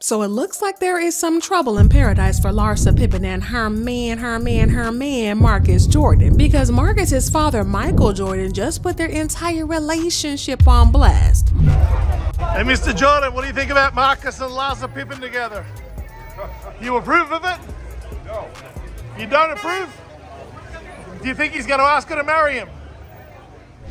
So it looks like there is some trouble in paradise for Larsa Pippen and her man, Marcus Jordan, because Marcus's father, Michael Jordan, just put their entire relationship on blast. Hey, Mr. Jordan, what do you think about Marcus and Larsa Pippen together? You approve of it? No. You don't approve? Do you think he's going to ask her to marry him?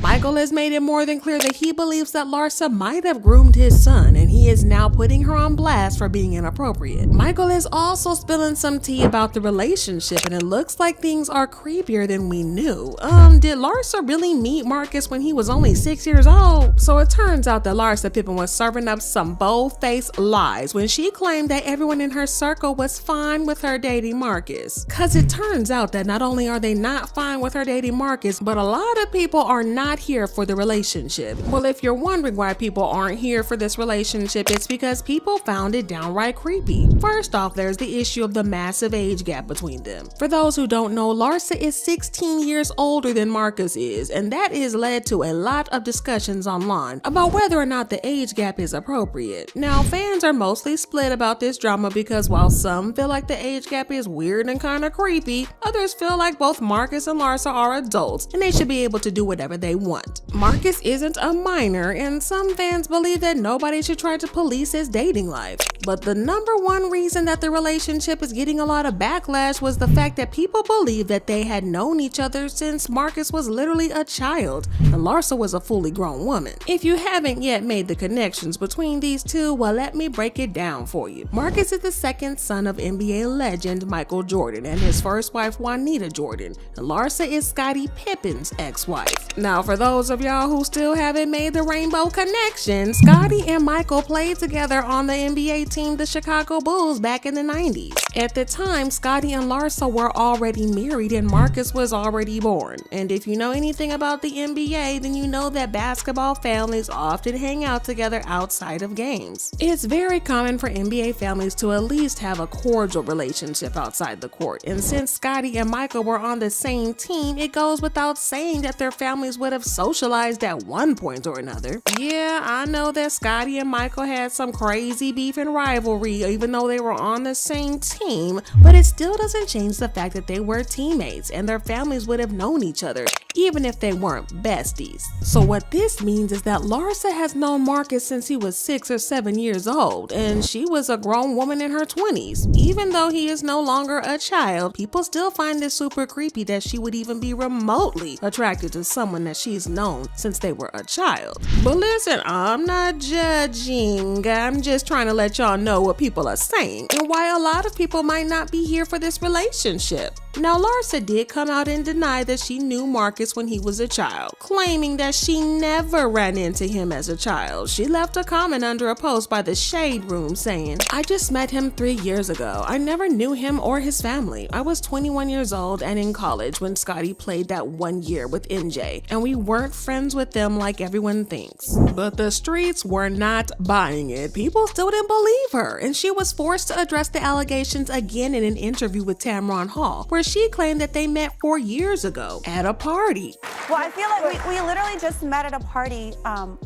Michael has made it more than clear that he believes that Larsa might have groomed his son, and he is now putting her on blast for being inappropriate. Michael is also spilling some tea about the relationship, and it looks like things are creepier than we knew. Did Larsa really meet Marcus when he was only 6 years old? So it turns out that Larsa Pippen was serving up some bold-faced lies when she claimed that everyone in her circle was fine with her dating Marcus. Cause it turns out that not only are they not fine with her dating Marcus, but a lot of people are not here for the relationship. Well, if you're wondering why people aren't here for this relationship, it's because people found it downright creepy. First off, there's the issue of the massive age gap between them. For those who don't know, Larsa is 16 years older than Marcus is, and that has led to a lot of discussions online about whether or not the age gap is appropriate. Now, fans are mostly split about this drama because while some feel like the age gap is weird and kind of creepy, others feel like both Marcus and Larsa are adults and they should be able to do whatever they want. Marcus isn't a minor, and some fans believe that nobody should try to police his dating life. But the number one reason that the relationship is getting a lot of backlash was the fact that people believe that they had known each other since Marcus was literally a child and Larsa was a fully grown woman. If you haven't yet made the connections between these two, well, let me break it down for you. Marcus is the second son of NBA legend Michael Jordan and his first wife Juanita Jordan, and Larsa is Scottie Pippen's ex-wife. Now, for those of y'all who still haven't made the rainbow connection, Scottie and Michael played together on the NBA team, the Chicago Bulls, back in the 90s. At the time, Scottie and Larsa were already married and Marcus was already born. And if you know anything about the NBA, then you know that basketball families often hang out together outside of games. It's very common for NBA families to at least have a cordial relationship outside the court. And since Scottie and Michael were on the same team, it goes without saying that their families would have socialized at one point or another. Yeah, I know that Scottie and Michael had some crazy beef and rivalry even though they were on the same team, but it still doesn't change the fact that they were teammates and their families would have known each other even if they weren't besties. So what this means is that Larsa has known Marcus since he was 6 or 7 years old, and she was a grown woman in her 20s. Even though he is no longer a child, people still find it super creepy that she would even be remotely attracted to someone that she's known since they were a child. But listen, I'm not judging. I'm just trying to let y'all know what people are saying and why a lot of people might not be here for this relationship. Now, Larsa did come out and deny that she knew Marcus when he was a child, claiming that she never ran into him as a child. She left a comment under a post by the Shade Room saying, "I just met him 3 years ago. I never knew him or his family. I was 21 years old and in college when Scottie played that 1 year with MJ, and we weren't friends with them like everyone thinks." But the streets were not buying it. People still didn't believe her, and she was forced to address the allegations again in an interview with Tamron Hall, where she claimed that they met 4 years ago at a party. Well, I feel like we literally just met at a party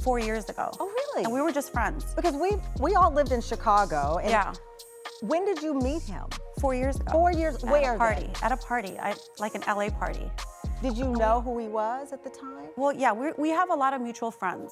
4 years ago. Oh, really? And we were just friends. Because we all lived in Chicago. And Yeah. When did you meet him? 4 years ago. 4 years. Where? At a party, like an LA party. Did you know who he was at the time? Well, yeah, we have a lot of mutual friends.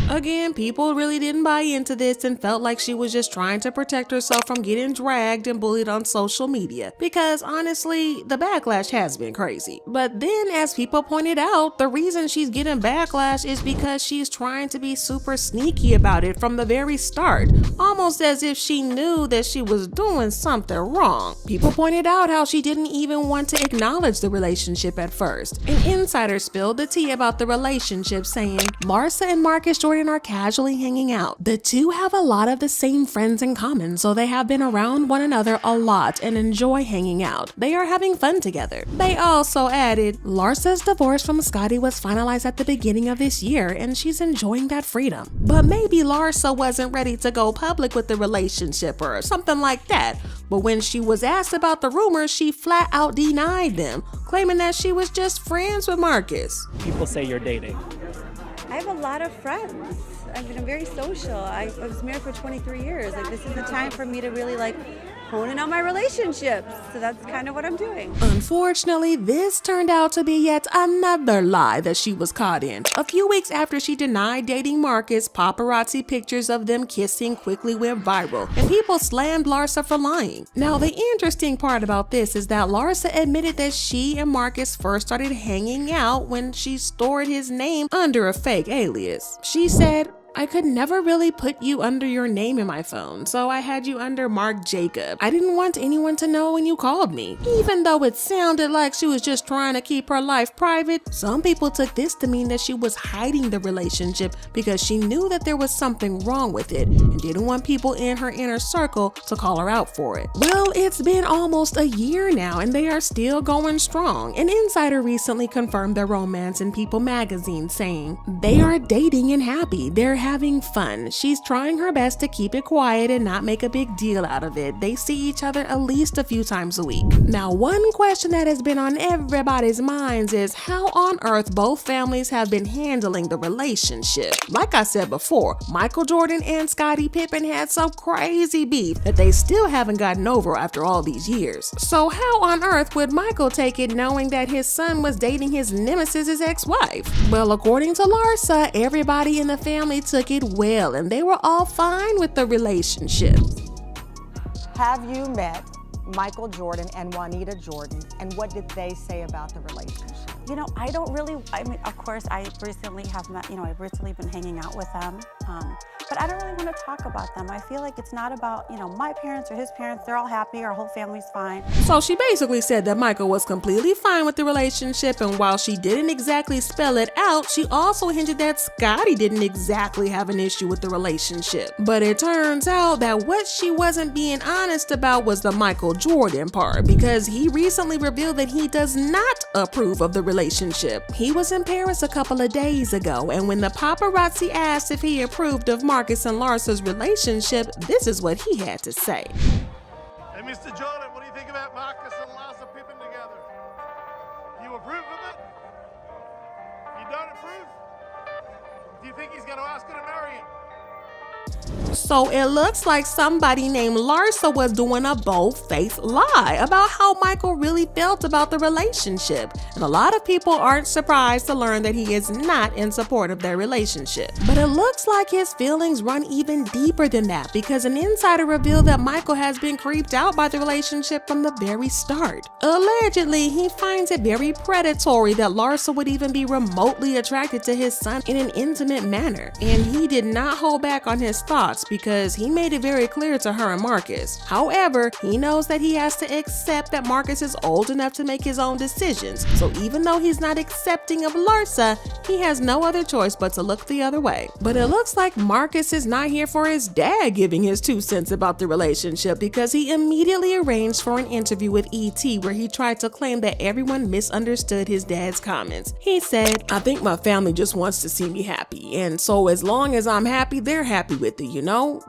Again, people really didn't buy into this and felt like she was just trying to protect herself from getting dragged and bullied on social media, because honestly, the backlash has been crazy. But then, as people pointed out, the reason she's getting backlash is because she's trying to be super sneaky about it from the very start, almost as if she knew that she was doing something wrong. People pointed out how she didn't even want to acknowledge the relationship at first. An insider spilled the tea about the relationship, saying, "Larsa and Marcus Jordan are casually hanging out. The two have a lot of the same friends in common, so they have been around one another a lot and enjoy hanging out. They are having fun together." They also added, "Larsa's divorce from Scottie was finalized at the beginning of this year, and she's enjoying that freedom. But maybe Larsa wasn't ready to go public with the relationship or something like that. But when she was asked about the rumors, she flat out denied them, claiming that she was just friends with Marcus." People say you're dating. I have a lot of friends. I'm very social. I was married for 23 years. Like, this is the time for me to really like hone in on my relationships. So that's kind of what I'm doing. Unfortunately, this turned out to be yet another lie that she was caught in. A few weeks after she denied dating Marcus, paparazzi pictures of them kissing quickly went viral, and people slammed Larsa for lying. Now, the interesting part about this is that Larsa admitted that she and Marcus first started hanging out when she stored his name under a fake alias. She said, "I could never really put you under your name in my phone, so I had you under Mark Jacob. I didn't want anyone to know when you called me." Even though it sounded like she was just trying to keep her life private, some people took this to mean that she was hiding the relationship because she knew that there was something wrong with it and didn't want people in her inner circle to call her out for it. Well, it's been almost a year now and they are still going strong. An insider recently confirmed their romance in People magazine, saying, "They are dating and happy. They're having fun. She's trying her best to keep it quiet and not make a big deal out of it. They see each other at least a few times a week." Now, one question that has been on everybody's minds is how on earth both families have been handling the relationship. Like I said before, Michael Jordan and Scottie Pippen had some crazy beef that they still haven't gotten over after all these years. So how on earth would Michael take it knowing that his son was dating his nemesis' ex-wife? Well, according to Larsa, everybody in the family took it well and they were all fine with the relationship. Have you met Michael Jordan and Juanita Jordan, and what did they say about the relationship? You know, I mean, of course, I recently have met, I've recently been hanging out with them. But I don't really want to talk about them. I feel like it's not about, my parents or his parents. They're all happy. Our whole family's fine. So she basically said that Michael was completely fine with the relationship, and while she didn't exactly spell it out, she also hinted that Scottie didn't exactly have an issue with the relationship. But it turns out that what she wasn't being honest about was the Michael Jordan part, because he recently revealed that he does not approve of the relationship. He was in Paris a couple of days ago, and when the paparazzi asked if he approved of Marcus and Larsa's relationship, this is what he had to say. Hey, Mr. Jordan, what do you think about Marcus and Larsa Pippen together? You approve of it? You don't approve? Do you think he's going to ask her to marry him? So it looks like somebody named Larsa was doing a bold-faced lie about how Michael really felt about the relationship. And a lot of people aren't surprised to learn that he is not in support of their relationship. But it looks like his feelings run even deeper than that, because an insider revealed that Michael has been creeped out by the relationship from the very start. Allegedly, he finds it very predatory that Larsa would even be remotely attracted to his son in an intimate manner. And he did not hold back on his thoughts, because he made it very clear to her and Marcus. However, he knows that he has to accept that Marcus is old enough to make his own decisions. So even though he's not accepting of Larsa, he has no other choice but to look the other way. But it looks like Marcus is not here for his dad giving his 2 cents about the relationship, because he immediately arranged for an interview with ET where he tried to claim that everyone misunderstood his dad's comments. He said, "I think my family just wants to see me happy, and so as long as I'm happy, they're happy with it,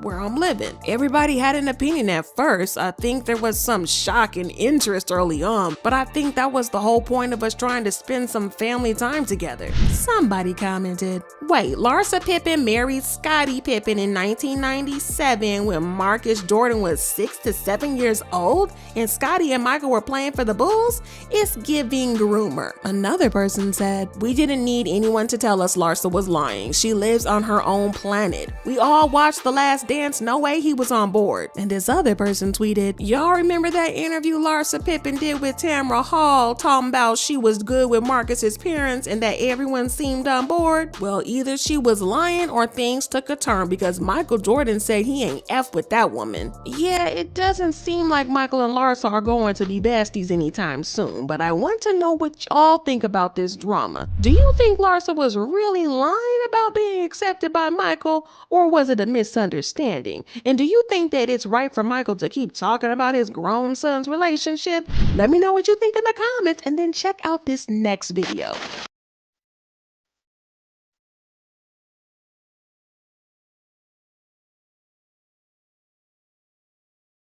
where I'm living." Everybody had an opinion at first. I think there was some shock and interest early on, but I think that was the whole point of us trying to spend some family time together. Somebody commented, "Wait, Larsa Pippen married Scottie Pippen in 1997 when Marcus Jordan was 6 to 7 years old and Scottie and Michael were playing for the Bulls? It's giving rumor." Another person said, "We didn't need anyone to tell us Larsa was lying. She lives on her own planet. We all watched The Last Dance. No way he was on board." And this other person tweeted, "Y'all remember that interview Larsa Pippen did with Tamara Hall talking about she was good with Marcus's parents and that everyone seemed on board? Well, either she was lying or things took a turn, because Michael Jordan said he ain't F with that woman." Yeah, it doesn't seem like Michael and Larsa are going to be besties anytime soon, but I want to know what y'all think about this drama. Do you think Larsa was really lying about being accepted by Michael, or was it a misunderstanding? And do you think that it's right for Michael to keep talking about his grown son's relationship? Let me know what you think in the comments, and then check out this next video.